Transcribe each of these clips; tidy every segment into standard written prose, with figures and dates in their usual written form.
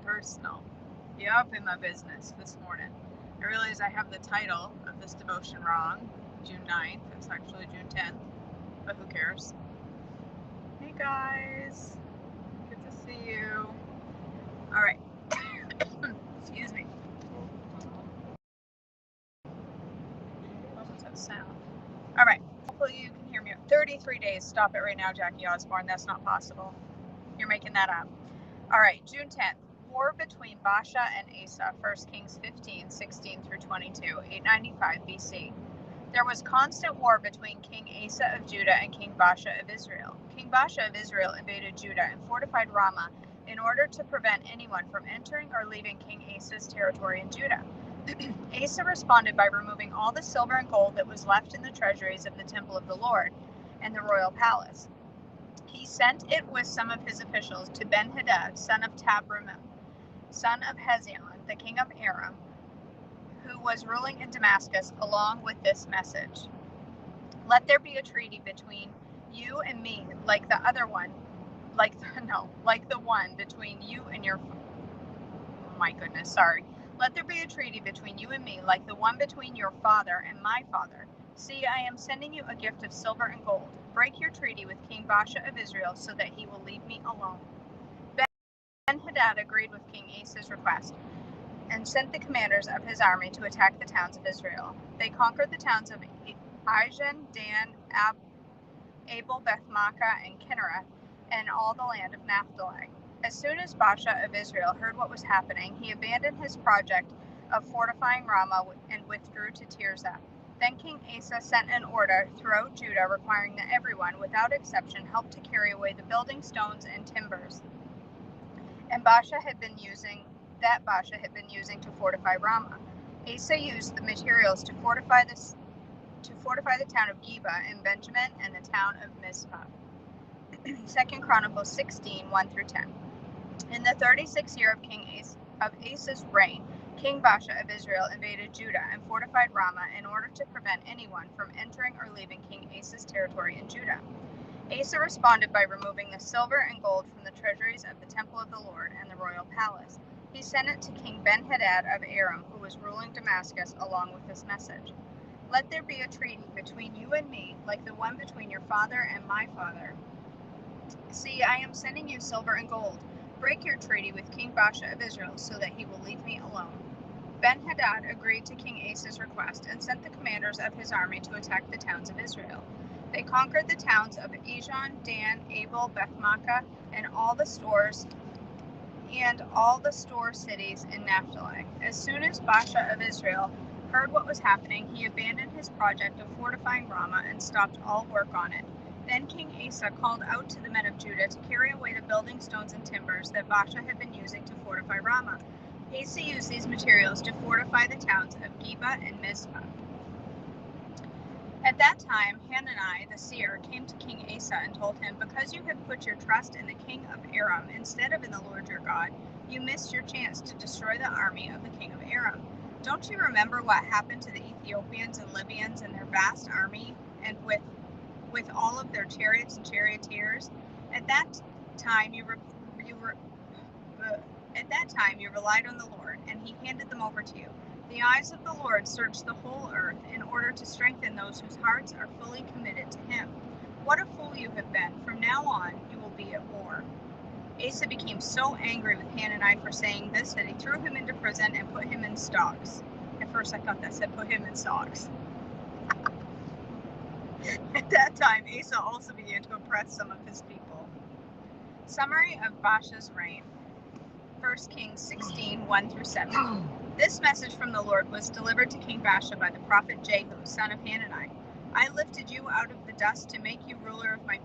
personal. Be up in my business this morning. I realize I have the title of this devotion wrong. June 9th. It's actually June 10th. But who cares? Hey guys. Good to see you. Alright. Excuse me. What was that sound? Alright. Hopefully you can hear me. 33 days. Stop it right now, Jackie Osborne. That's not possible. You're making that up. Alright, June 10th. War between Baasha and Asa, 1 Kings 15, 16 through 22, 895 BC. There was constant war between King Asa of Judah and King Baasha of Israel. King Baasha of Israel invaded Judah and fortified Ramah in order to prevent anyone from entering or leaving King Asa's territory in Judah. Asa responded by removing all the silver and gold that was left in the treasuries of the temple of the Lord and the royal palace. He sent it with some of his officials to Ben-Hadad, son of Tabrimon, son of Hezion, the king of Aram, who was ruling in Damascus, along with this message: Let there be a treaty between you and me, like the one between you and your. Oh my goodness, sorry. Let there be a treaty between you and me, like the one between your father and my father. See, I am sending you a gift of silver and gold. Break your treaty with King Baasha of Israel, so that he will leave me alone. Ben-Hadad agreed with King Asa's request and sent the commanders of his army to attack the towns of Israel. They conquered the towns of Ijon, Dan, Abel, Beth-Maachah, and Kinnereth, and all the land of Naphtali. As soon as Baasha of Israel heard what was happening, he abandoned his project of fortifying Ramah and withdrew to Tirzah. Then King Asa sent an order throughout Judah requiring that everyone, without exception, help to carry away the building stones and timbers Baasha had been using to fortify Ramah. Asa used the materials to fortify the town of Geba in Benjamin and the town of Mizpah. 2 Chronicles 16, 1 through 10. In the 36th year of Asa's reign, King Baasha of Israel invaded Judah and fortified Ramah in order to prevent anyone from entering or leaving King Asa's territory in Judah. Asa responded by removing the silver and gold from the treasuries of the temple of the Lord and the royal palace. He sent it to King Ben-Hadad of Aram, who was ruling Damascus, along with this message: Let there be a treaty between you and me, like the one between your father and my father. See, I am sending you silver and gold. Break your treaty with King Baasha of Israel, so that he will leave me alone. Ben-Hadad agreed to King Asa's request and sent the commanders of his army to attack the towns of Israel. They conquered the towns of Ijon, Dan, Abel, Beth-Maachah, and all the store cities in Naphtali. As soon as Baasha of Israel heard what was happening, he abandoned his project of fortifying Ramah and stopped all work on it. Then King Asa called out to the men of Judah to carry away the building stones and timbers that Baasha had been using to fortify Ramah. Asa used these materials to fortify the towns of Geba and Mizpah. At that time, Hanani the seer came to King Asa and told him, Because you have put your trust in the king of Aram instead of in the Lord your God, you missed your chance to destroy the army of the king of Aram. Don't you remember what happened to the Ethiopians and Libyans and their vast army, and with all of their chariots and charioteers? At that time you relied on the Lord, and he handed them over to you. The eyes of the Lord search the whole earth in order to strengthen those whose hearts are fully committed to him. What a fool you have been! From now on, you will be at war. Asa became so angry with Hanani for saying this that he threw him into prison and put him in stocks. At first I thought that said put him in stocks. At that time, Asa also began to oppress some of his people. Summary of Baasha's reign. 1 Kings 16, 1 through 7. This message from the Lord was delivered to King Baasha by the prophet Jehu, son of Hanani. I lifted you out of the dust to make you ruler of my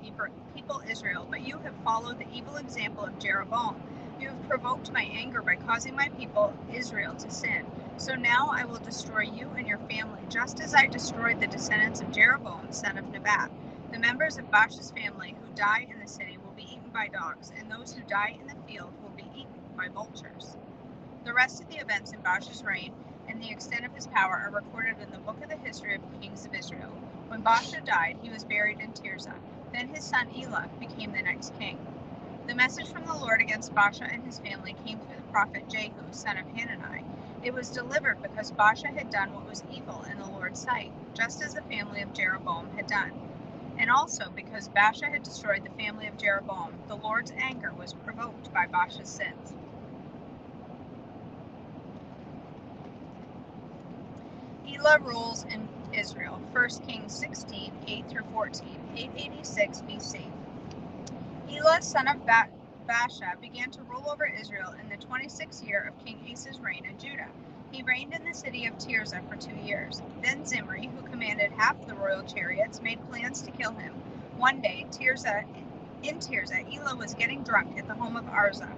people Israel, but you have followed the evil example of Jeroboam. You have provoked my anger by causing my people Israel to sin. So now I will destroy you and your family, just as I destroyed the descendants of Jeroboam, son of Nebat. The members of Baasha's family who die in the city will be eaten by dogs, and those who die in the field will be eaten by vultures. The rest of the events in Baasha's reign and the extent of his power are recorded in the book of the history of the kings of Israel. When Baasha died, he was buried in Tirzah. Then his son Elah became the next king. The message from the Lord against Baasha and his family came through the prophet Jehu, son of Hanani. It was delivered because Baasha had done what was evil in the Lord's sight, just as the family of Jeroboam had done. And also because Baasha had destroyed the family of Jeroboam, the Lord's anger was provoked by Baasha's sins. Elah rules in Israel, 1 Kings 16, 8 through 14, 886 BC. Elah, son of Baasha, began to rule over Israel in the 26th year of King Asa's reign in Judah. He reigned in the city of Tirzah for 2 years. Then Zimri, who commanded half the royal chariots, made plans to kill him. One day, in Tirzah, Elah was getting drunk at the home of Arza,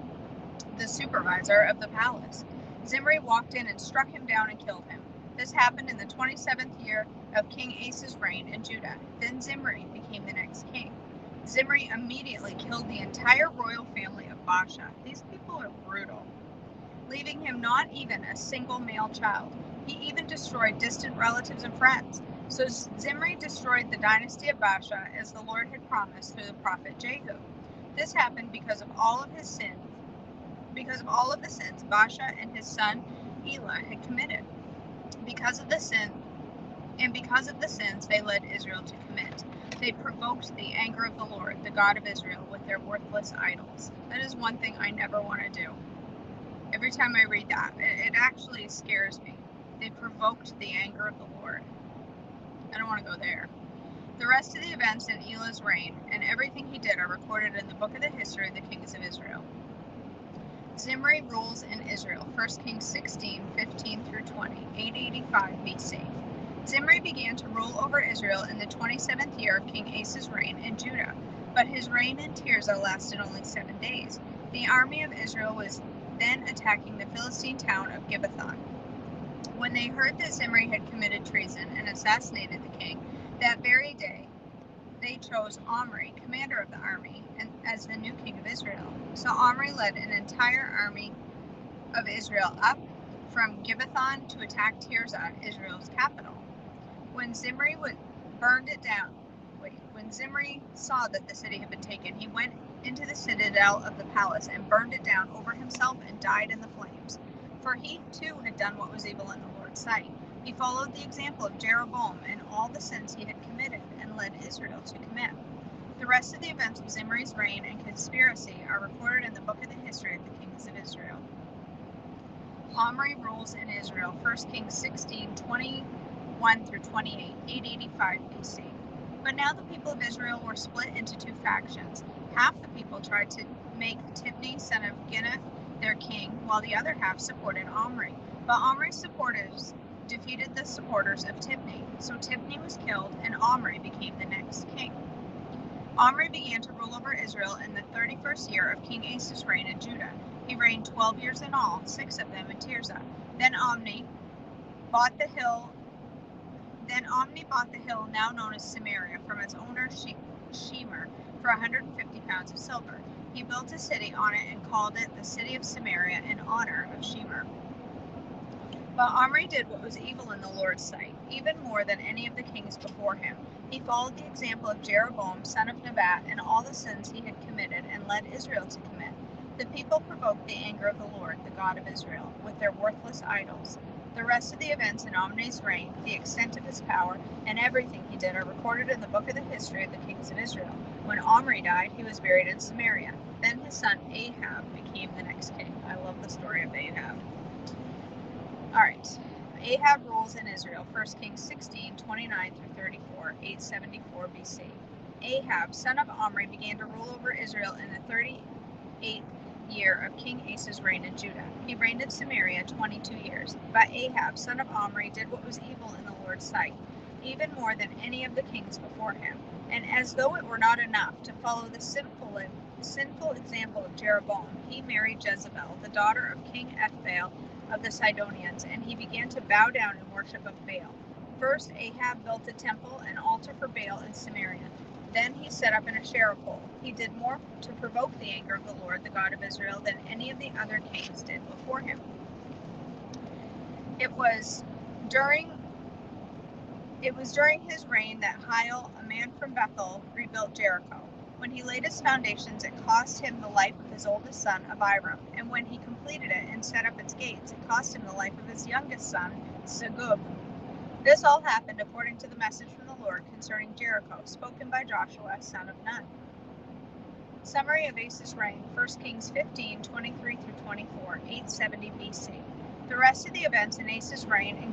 the supervisor of the palace. Zimri walked in and struck him down and killed him. This happened in the 27th year of King Asa's reign in Judah. Then Zimri became the next king. Zimri immediately killed the entire royal family of Baasha. These people are brutal, leaving him not even a single male child. He even destroyed distant relatives and friends. So Zimri destroyed the dynasty of Baasha as the Lord had promised through the prophet Jehu. This happened because of all of his sins, Baasha and his son Elah had committed. Because of the sins they led Israel to commit. They provoked the anger of the Lord, the God of Israel, with their worthless idols. That is one thing I never want to do. Every time I read that, it actually scares me. They provoked the anger of the Lord. I don't want to go there. The rest of the events in Elah's reign and everything he did are recorded in the book of the history of the kings of Israel. Zimri rules in Israel, 1 Kings 16, 15 through 20, 885 BC. Zimri began to rule over Israel in the 27th year of King Asa's reign in Judah, but his reign in Tirzah lasted only 7 days. The army of Israel was then attacking the Philistine town of Gibbethon. When they heard that Zimri had committed treason and assassinated the king, that very day they chose Omri, commander of the army, as the new king of Israel. So Omri led an entire army of Israel up from Gibbethon to attack Tirzah, Israel's capital. When Zimri saw that the city had been taken, he went into the citadel of the palace and burned it down over himself and died in the flames. For he too had done what was evil in the Lord's sight. He followed the example of Jeroboam and all the sins he had committed and led Israel to commit. The rest of the events of Zimri's reign and conspiracy are recorded in the book of the history of the kings of Israel. Omri rules in Israel, 1 Kings 16, 21 through 28, 885 BC. But now the people of Israel were split into 2 factions. Half the people tried to make Tibni, son of Ginnath, their king, while the other half supported Omri. But Omri's supporters defeated the supporters of Tibni. So Tibni was killed, and Omri became the next king. Omri began to rule over Israel in the 31st year of King Asa's reign in Judah. He reigned 12 years in all, 6 of them in Tirzah. Then Omri bought the hill now known as Samaria from its owner Shemer for 150 pounds of silver. He built a city on it and called it the city of Samaria in honor of Shemer. But Omri did what was evil in the Lord's sight, even more than any of the kings before him. He followed the example of Jeroboam, son of Nebat, and all the sins he had committed and led Israel to commit. The people provoked the anger of the Lord, the God of Israel, with their worthless idols. The rest of the events in Omri's reign, the extent of his power, and everything he did are recorded in the book of the history of the kings of Israel. When Omri died, he was buried in Samaria. Then his son Ahab became the next king. I love the story of Ahab. Alright, Ahab rules in Israel, 1 Kings 16, 29 through 34, 874 BC. Ahab, son of Omri, began to rule over Israel in the 38th year of King Asa's reign in Judah. He reigned in Samaria 22 years. But Ahab, son of Omri, did what was evil in the Lord's sight, even more than any of the kings before him. And as though it were not enough to follow the sinful example of Jeroboam, he married Jezebel, the daughter of King Ethbaal of the Sidonians, and he began to bow down in worship of Baal. First, Ahab built a temple and altar for Baal in Samaria. Then he set up an Asherah pole. He did more to provoke the anger of the Lord, the God of Israel, than any of the other kings did before him. It was during his reign that Hiel, a man from Bethel, rebuilt Jericho. When he laid its foundations, it cost him the life of his oldest son, Abiram, and when he completed it and set up its gates, it cost him the life of his youngest son, Segub. This all happened according to the message from the Lord concerning Jericho, spoken by Joshua, son of Nun. Summary of Asa's reign, 1 Kings 15, 23 through 24, 870 BC. The rest of the events in Asa's reign,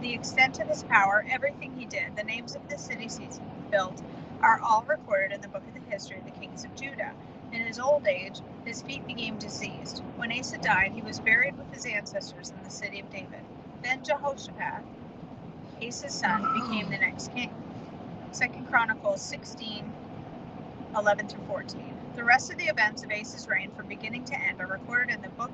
the extent of his power, everything he did, the names of the cities he built, are all recorded in the book of the history of the kings of Judah. In his old age, his feet became diseased. When Asa died, he was buried with his ancestors in the city of David. Then Jehoshaphat, Asa's son, became the next king. 2 Chronicles 16, 11 through 14. The rest of the events of Asa's reign from beginning to end are recorded in the book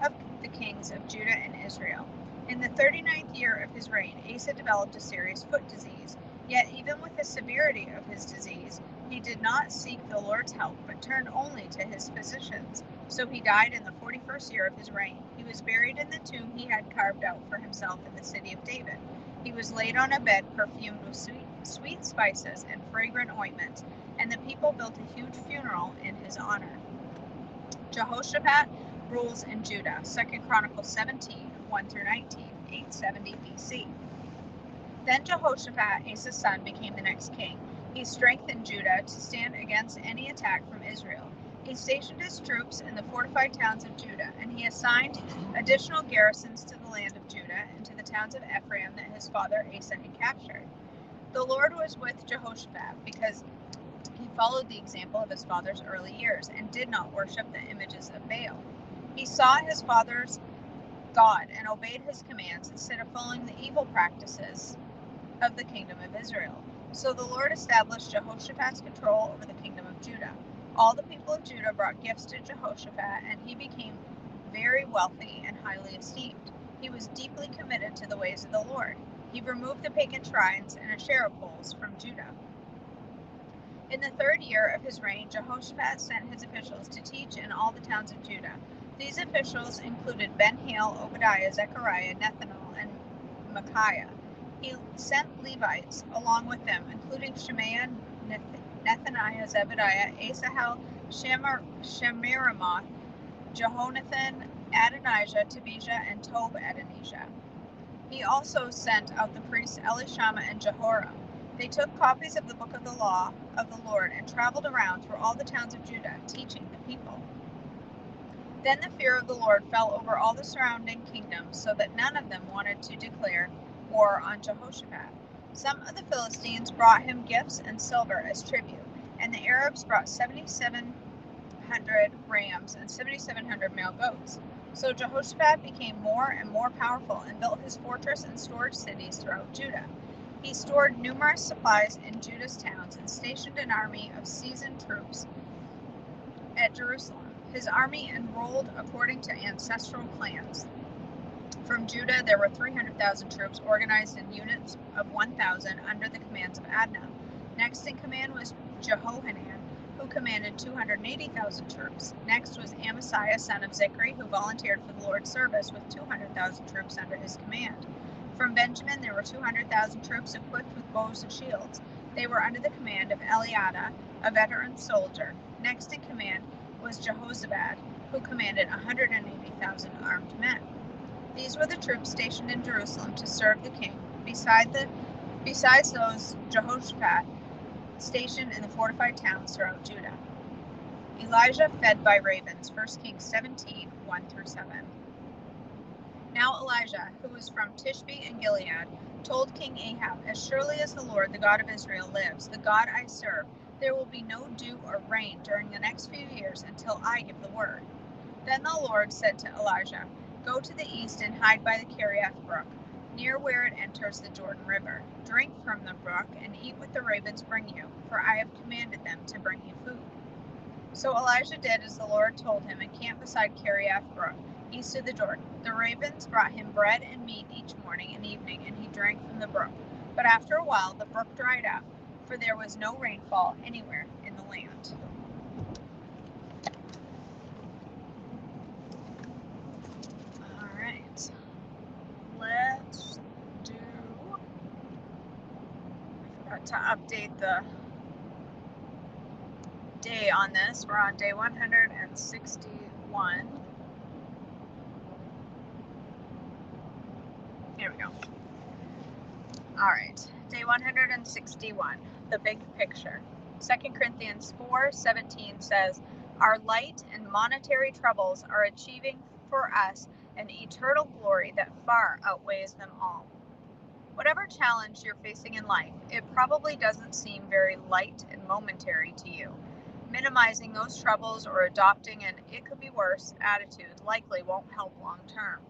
of the kings of Judah and Israel. In the 39th year of his reign, Asa developed a serious foot disease. Yet even with the severity of his disease, he did not seek the Lord's help, but turned only to his physicians. So he died in the 41st year of his reign. He was buried in the tomb he had carved out for himself in the city of David. He was laid on a bed perfumed with sweet spices and fragrant ointment, and the people built a huge funeral in his honor. Jehoshaphat rules in Judah, 2 Chronicles 17, 1 through 19, 870 BC. Then Jehoshaphat, Asa's son, became the next king. He strengthened Judah to stand against any attack from Israel. He stationed his troops in the fortified towns of Judah, and he assigned additional garrisons to the land of Judah and to the towns of Ephraim that his father Asa had captured. The Lord was with Jehoshaphat because he followed the example of his father's early years and did not worship the images of Baal. He saw his father's God and obeyed his commands instead of following the evil practices of the kingdom of Israel. So the Lord established Jehoshaphat's control over the kingdom of Judah. All the people of Judah brought gifts to Jehoshaphat, and he became very wealthy and highly esteemed. He was deeply committed to the ways of the Lord. He removed the pagan shrines and Asherah poles from Judah. In the 3rd year of his reign, Jehoshaphat sent his officials to teach in all the towns of Judah. These officials included Ben-Hail, Obadiah, Zechariah, Nethanel, and Micaiah. He sent Levites along with them, including Shemaiah, Nethaniah, Zebediah, Asahel, Shemiramoth, Jehonathan, Adonijah, Tobijah, and Tob-Adonijah. He also sent out the priests Elishama and Jehoram. They took copies of the book of the law of the Lord and traveled around through all the towns of Judah, teaching the people. Then the fear of the Lord fell over all the surrounding kingdoms, so that none of them wanted to declare war on Jehoshaphat. Some of the Philistines brought him gifts and silver as tribute, and the Arabs brought 7,700 rams and 7,700 male goats. So Jehoshaphat became more and more powerful and built his fortress and storage cities throughout Judah. He stored numerous supplies in Judah's towns and stationed an army of seasoned troops at Jerusalem. His army enrolled according to ancestral clans. From Judah, there were 300,000 troops organized in units of 1,000 under the commands of Adnah. Next in command was Jehohanan, who commanded 280,000 troops. Next was Amasiah, son of Zichri, who volunteered for the Lord's service with 200,000 troops under his command. From Benjamin, there were 200,000 troops equipped with bows and shields. They were under the command of Eliada, a veteran soldier. Next in command was Jehozabad, who commanded 180,000 armed men. These were the troops stationed in Jerusalem to serve the king. Besides those, Jehoshaphat stationed in the fortified towns throughout Judah. Elijah fed by ravens, 1 Kings 17, 1 through 7. Now Elijah, who was from Tishbe in Gilead, told King Ahab, "As surely as the Lord, the God of Israel, lives, the God I serve, there will be no dew or rain during the next few years until I give the word." Then the Lord said to Elijah, "Go to the east and hide by the Kerioth brook, near where it enters the Jordan River. Drink from the brook and eat what the ravens bring you, for I have commanded them to bring you food." So Elijah did as the Lord told him and camped beside Kerioth brook, east of the Jordan. The ravens brought him bread and meat each morning and evening, and he drank from the brook. But after a while the brook dried up, for there was no rainfall anywhere in the land. All right, let's do, I forgot to update the day on this. We're on day 161. Here we go. All right, day 161, the big picture. 2 Corinthians 4:17 says, "Our light and monetary troubles are achieving for us an eternal glory that far outweighs them all." Whatever challenge you're facing in life, it probably doesn't seem very light and momentary to you. Minimizing those troubles or adopting an "it could be worse" attitude likely won't help long term.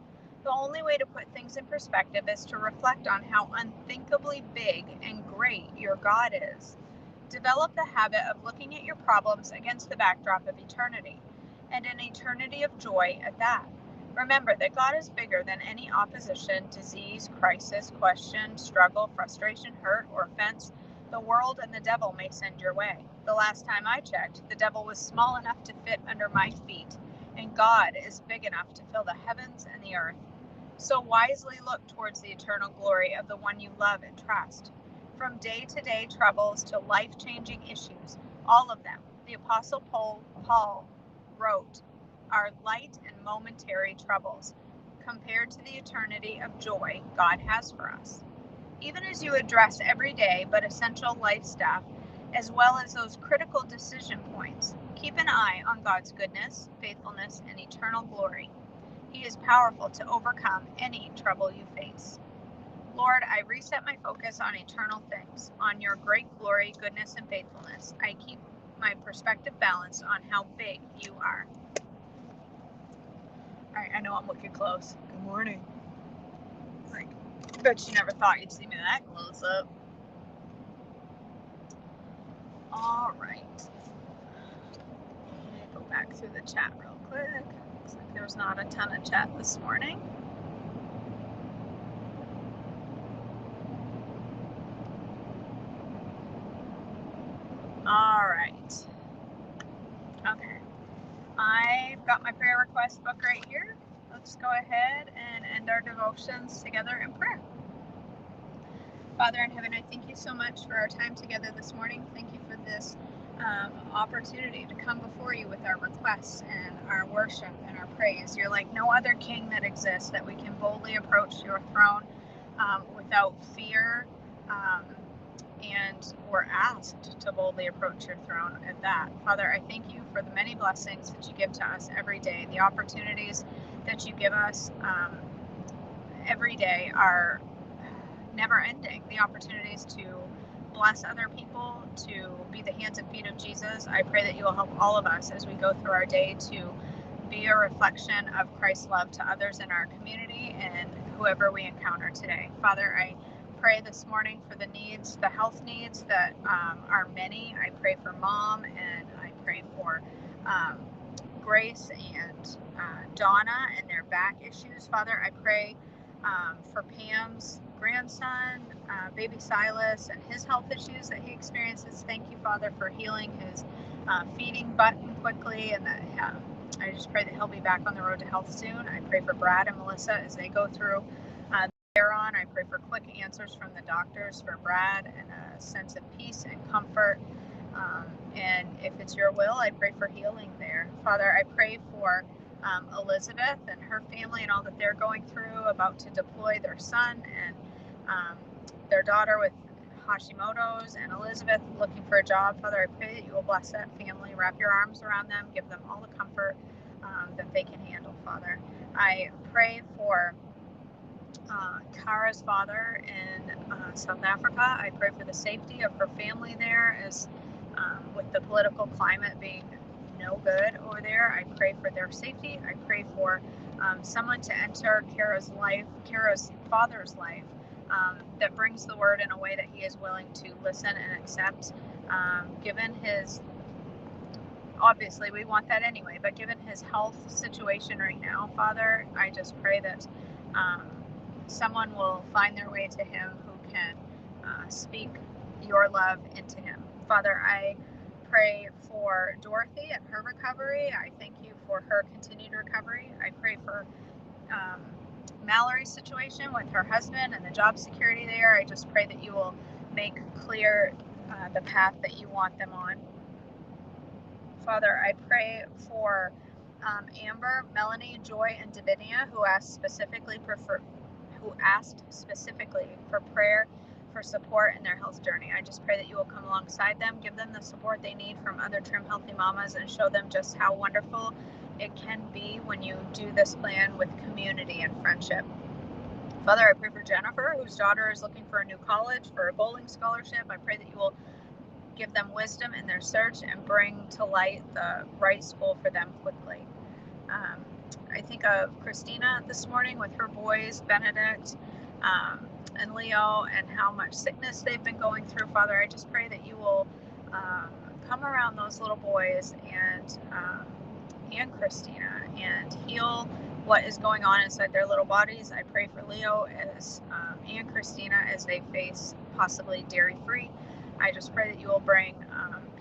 The only way to put things in perspective is to reflect on how unthinkably big and great your God is. Develop the habit of looking at your problems against the backdrop of eternity, and an eternity of joy at that. Remember that God is bigger than any opposition, disease, crisis, question, struggle, frustration, hurt, or offense the world and the devil may send your way. The last time I checked, the devil was small enough to fit under my feet, and God is big enough to fill the heavens and the earth. So wisely look towards the eternal glory of the one you love and trust. From day-to-day troubles to life-changing issues, all of them, the Apostle Paul wrote, are light and momentary troubles compared to the eternity of joy God has for us. Even as you address everyday but essential life stuff, as well as those critical decision points, keep an eye on God's goodness, faithfulness, and eternal glory. He is powerful to overcome any trouble you face. Lord, I reset my focus on eternal things, on your great glory, goodness, and faithfulness. I keep my perspective balanced on how big you are. All right, I know I'm looking close. Good morning. Like, I bet you never thought you'd see me that close up. All right. Let me go back through the chat real quick. Looks like there's not a ton of chat this morning. All right. Okay. I've got my prayer request book right here. Let's go ahead and end our devotions together in prayer. Father in heaven, I thank you so much for our time together this morning. Thank you for this opportunity to come before you with our requests and our worship and our praise. You're like no other king that exists, that we can boldly approach your throne without fear, and we're asked to boldly approach your throne at that. Father, I thank you for the many blessings that you give to us every day. The opportunities that you give us every day are never ending. The opportunities to bless other people, to be the hands and feet of Jesus. I pray that you will help all of us as we go through our day to be a reflection of Christ's love to others in our community and whoever we encounter today. Father, I pray this morning for the needs, the health needs that are many. I pray for Mom, and I pray for Grace and Donna and their back issues. Father, I pray for Pam's grandson, baby Silas, and his health issues that he experiences. Thank you, Father, for healing his feeding button quickly, and that I just pray that he'll be back on the road to health soon. I pray for Brad and Melissa as they go through they're on. I pray for quick answers from the doctors for Brad and a sense of peace and comfort. And if it's your will, I pray for healing there. Father, I pray for Elizabeth and her family and all that they're going through, about to deploy their son and their daughter with Hashimoto's, and Elizabeth looking for a job. Father, I pray that you will bless that family, wrap your arms around them, give them all the comfort that they can handle, Father. I pray for Kara's father in South Africa. I pray for the safety of her family there, as with the political climate being no good over there. I pray for their safety. I pray for someone to enter Kara's father's life, that brings the word in a way that he is willing to listen and accept, given his, obviously we want that anyway, but given his health situation right now, Father, I just pray that someone will find their way to him who can speak your love into him. Father, I pray for Dorothy and her recovery. I thank you for her continued recovery. I pray for Mallory's situation with her husband and the job security there. I just pray that you will make clear the path that you want them on. Father, I pray for Amber, Melanie, Joy, and Davinia, who asked specifically for prayer for support in their health journey. I just pray that you will come alongside them, give them the support they need from other Trim Healthy Mamas, and show them just how wonderful it can be when you do this plan with community and friendship. Father, I pray for Jennifer, whose daughter is looking for a new college for a bowling scholarship. I pray that you will give them wisdom in their search and bring to light the right school for them quickly. I think of Christina this morning with her boys, Benedict and Leo, and how much sickness they've been going through. Father, I just pray that you will come around those little boys and Christina and heal what is going on inside their little bodies. I pray for Leo and Christina as they face possibly dairy-free. I just pray that you will bring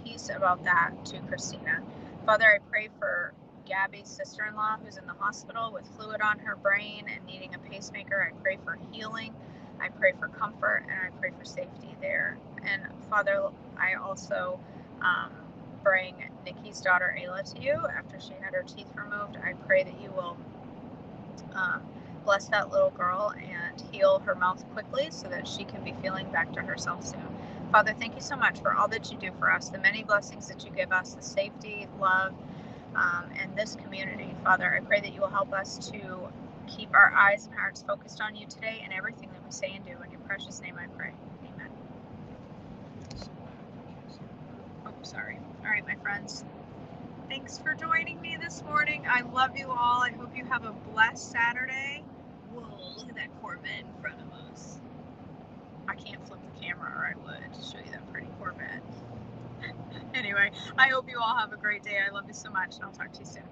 peace about that to Christina. Father, I pray for Gabby's sister-in-law who's in the hospital with fluid on her brain and needing a pacemaker. I pray for healing. I pray for comfort, and I pray for safety there. And Father, I also bring Nikki's daughter Ayla to you after she had her teeth removed. I pray that you will bless that little girl and heal her mouth quickly so that she can be feeling back to herself soon. Father, thank you so much for all that you do for us, the many blessings that you give us, the safety, love, and this community. Father, I pray that you will help us to keep our eyes and hearts focused on you today and everything that we say and do. In your precious name I pray. Amen. Oh, sorry. All right, my friends. Thanks for joining me this morning. I love you all. I hope you have a blessed Saturday. Whoa, look at that Corvette in front of us. I can't flip the camera, or I would to show you that pretty Corvette. Anyway, I hope you all have a great day. I love you so much, and I'll talk to you soon.